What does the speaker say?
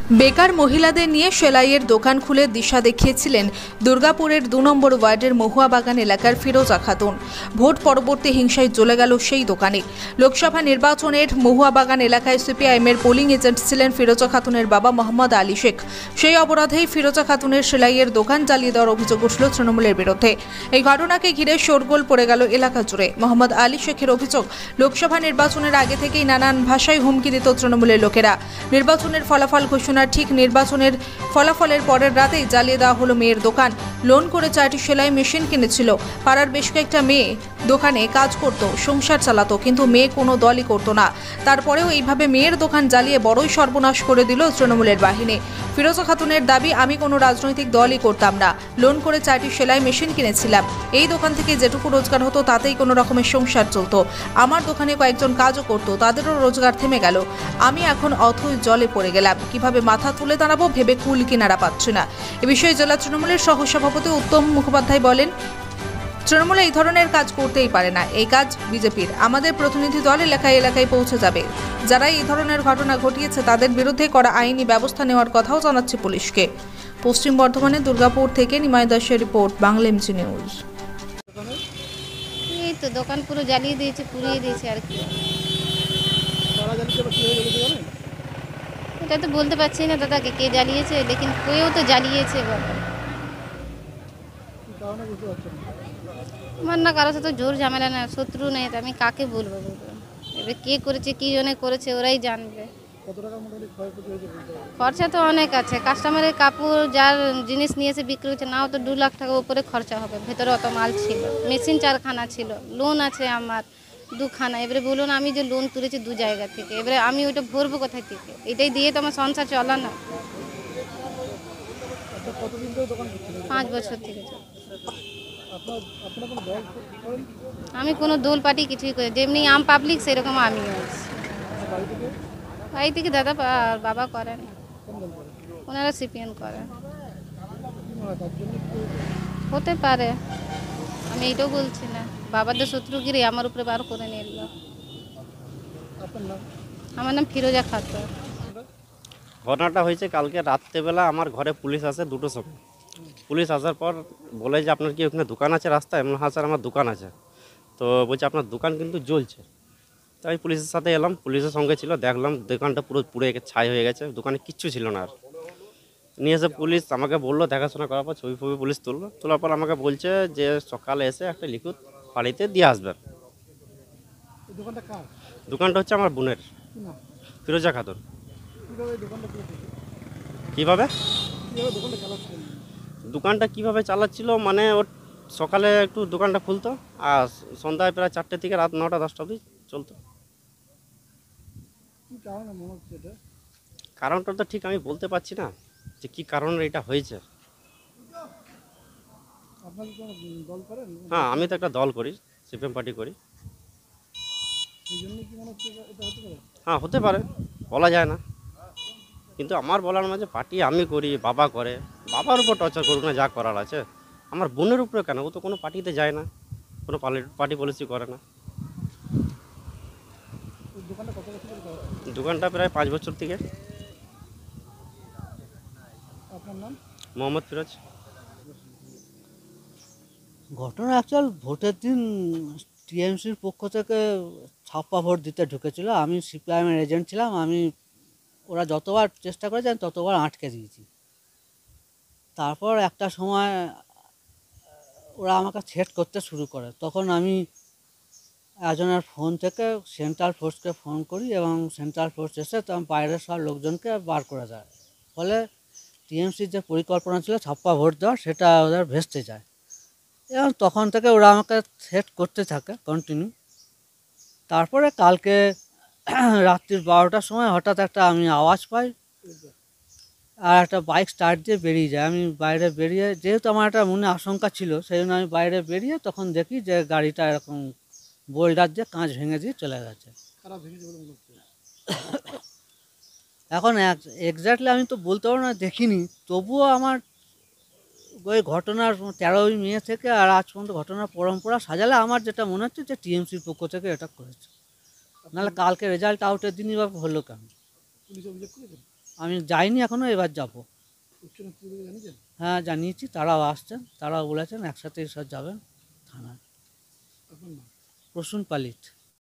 বেকার মহিলাদের নিয়ে সেলাইয়ের দোকান খুলে দিশা দেখিয়েছিলেন দুর্গাপুরের ২ নম্বর ওয়ার্ডের মহুয়াবাগান এলাকার ফিরোজা খাতুন। ভোট পরবর্তী হিংসায় জ্বলে গেল সেই দোকানে। লোকসভা নির্বাচনের মহুয়াবাগান এলাকায় সিপিআইএমের পোলিং এজেন্ট ছিলেন ফিরোজা খাতুনের বাবা মোহাম্মদ আলী শেখ। সেই অপরাধেই ফিরোজা খাতুনের সেলাইয়ের দোকান জ্বালিয়ে দেওয়ার অভিযোগ উঠল তৃণমূলের বিরুদ্ধে। এই ঘটনাকে ঘিরে শোরগোল পড়ে গেল এলাকা জুড়ে। মোহাম্মদ আলী শেখের অভিযোগ, লোকসভা নির্বাচনের আগে থেকেই নানান ভাষায় হুমকি দিত তৃণমূলের লোকেরা। নির্বাচনের ফলাফল ঘোষণা ঠিক নির্বাচনের ফলাফলের পরের রাতেই জ্বালিয়ে দেওয়া হলো মেয়ের দোকান। লোন করে 4টি সেলাই মেশিন কিনেছিল। পাড়ার বেশ কয়েকটা মেয়ে দোকানে কাজ করত, সংসার চালাতো, কিন্তু মেয়ে কোনো দলই করতো না। তারপরেও এইভাবে মেয়ের দোকান জ্বালিয়ে বড়ই সর্বনাশ করে দিল তৃণমূলের বাহিনী। ফিরোজা খাতুনের দাবি, আমি কোনো রাজনৈতিক দলই করতাম না, লোন করে 4টি সেলাই মেশিন কিনেছিলাম। এই দোকান থেকে যেটুকু রোজগার হতো তাতেই কোনো রকমের সংসার চলতো। আমার দোকানে কয়েকজন কাজও করতো, তাদেরও রোজগার থেমে গেল। আমি এখন অথই জলে পড়ে গেলাম। কিভাবে মাথা তুলে দাঁড়াবো ভেবে কুল কিনারা পাচ্ছি না। এ বিষয়ে জেলা তৃণমূলের সহসভাপতি উত্তম মুখোপাধ্যায় বলেন, তৃণমূল এই ধরনের কাজ করতেই পারে না। এই কাজ বিজেপির। আমাদের প্রতিনিধি দল এলাকায় এলাকায় পৌঁছে যাবে। যারা এই ধরনের ঘটনা ঘটিয়েছে তাদের বিরুদ্ধে কড়া আইনি ব্যবস্থা নেওয়ার কথাও জানাচ্ছে পুলিশকে। পশ্চিম বর্ধমানের দুর্গাপুর থেকে নিমাই দাসের রিপোর্ট, বাংলা এমজি নিউজ। এই তো দোকান পুরো জ্বালিয়ে দিয়েছে, পুড়িয়ে দিয়েছে আর কি। এটা তো বলতে পারছি না দাদাকে কে জ্বালিয়েছে, লেকিন কেউ তো জ্বালিয়েছে বাবা। আমার না কারোর সাথে জোর ঝামেলা না, শত্রু নেই, তো আমি কাকে বলবো? এবার কে করেছে, কি জন্য করেছে ওরাই জানবে। খরচা তো অনেক আছে। কাস্টমারের কাপড় যার জিনিস নিয়েছে বিক্রি হচ্ছে, নাও তো 2 লাখ টাকা উপরে খরচা হবে। ভেতরে অত মাল ছিল, মেশিন 4খানা ছিল, লোন আছে আমার 2খানা। এবারে বলুন, আমি যে লোন তুলেছি 2 জায়গা থেকে, এবারে আমি ওইটা ভরবো কোথায় থেকে? এটাই দিয়ে তো আমার সংসার চলা না। 5 বছর থেকে আমি কোনো দোল পার্টি কিছুই করি, যেমনি আম পাবলিক সেরকম আমিও আছি। বাড়ি থেকে দাদা আর বাবা করেন, ওনারা সিপিএম করেন। হতে পারে, আমি এইটাও বলছি না। বাবাদের শত্রুগিরি আমার উপরে বার করে নিয়ে এলো। আমার নাম ফিরোজা খাতুন। ঘটনাটা হয়েছে কালকে রাত্রেবেলা। আমার ঘরে পুলিশ আসে 2টোর সময়। পুলিশ আসার পর বলে যে আপনার কি ওখানে দোকান আছে রাস্তায়? এমন, হ্যাঁ স্যার আমার দোকান আছে। তো বলছে আপনার দোকান কিন্তু জ্বলছে। তাই পুলিশের সাথে এলাম, পুলিশের সঙ্গে ছিল, দেখলাম দোকানটা পুরো পুড়ে ছাই হয়ে গেছে, দোকানে কিচ্ছু ছিল না আর। নিয়ে এসে পুলিশ আমাকে বললো, দেখাশোনা করার পর ছবি ফবি পুলিশ তোলার পর আমাকে বলছে যে সকালে এসে একটা লিখিত বাড়িতে দিয়ে আসবেন। দোকানটা হচ্ছে আমার বোনের, ফিরোজা খাতুন। কীভাবে দোকানটা কিভাবে চালাচ্ছিল মানে, ওর সকালে একটু দোকানটা খুলতো আর সন্ধ্যায় প্রায় 4টে থেকে রাত 9টা 10টা অবধি চলতো। কারণটা তো ঠিক আমি বলতে পারছি না যে কী কারণে এটা হয়েছে। হ্যাঁ, আমি তো একটা দল করি, সিপিএম পার্টি করি। হ্যাঁ, হতে পারে, বলা যায় না। কিন্তু আমার বলার মাঝে পার্টি আমি করি, বাবা করে, বাবার উপর টর্চার করুক না, যা করার আছে। আমার বোনের উপরে কেন? ও তো কোনো পার্টিতে যায় না, কোনো পার্টি পলিসি করে না। দোকানটা প্রায় 5 বছর থেকে। মোহাম্মদ ফিরোজ। ঘটনা অ্যাকচুয়াল ভোটের দিন টিএমসির পক্ষ থেকে ছাপ্পা ভোট দিতে ঢুকেছিল। আমি সিপিআইএমের এজেন্ট ছিলাম। ওরা যতবার চেষ্টা করেছে আমি ততবার আটকে দিয়েছি। তারপর একটা সময় ওরা আমাকে থ্রেট করতে শুরু করে। তখন আমি একজনের ফোন থেকে সেন্ট্রাল ফোর্সকে ফোন করি এবং সেন্ট্রাল ফোর্স এসে তখন বাইরের সব লোকজনকে বার করে দেয়। ফলে টিএমসির যে পরিকল্পনা ছিল ছাপ্পা ভোট দেওয়ার, সেটা ওদের ভেস্তে যায়। এবং তখন থেকে ওরা আমাকে থ্রেট করতে থাকে কন্টিনিউ। তারপরে কালকে রাত্রির 12টার সময় হঠাৎ আমি আওয়াজ পাই আর একটা বাইক স্টার্ট দিয়ে বেরিয়ে যায়। আমি বাইরে বেরিয়ে, যেহেতু আমার একটা মনে আশঙ্কা ছিল, সেই জন্য আমি বাইরে বেরিয়ে তখন দেখি যে গাড়িটা এরকম বোল্ডার দিয়ে কাঁচ ভেঙে দিয়ে চলে গেছে। এখন এক্স্যাক্টলি আমি তো বলতে পারবো না, দেখিনি। তবুও আমার ওই ঘটনার 13ই মে থেকে আর আজ পর্যন্ত ঘটনার পরম্পরা সাজালে আমার যেটা মনে হচ্ছে যে টিএমসির পক্ষ থেকে এটা করেছে। নাহলে কালকে রেজাল্ট আউটের দিনই বা হলো কেন? আমি যাইনি এখনও, এবার যাব। উচ্চ নেতৃত্বকে জানিয়েছেন? হ্যাঁ জানিয়েছি, তারাও আসছেন, তারাও বলেছেন একসাথে সব যাবেন থানায়। আপনার নাম? প্রসূন পালিত।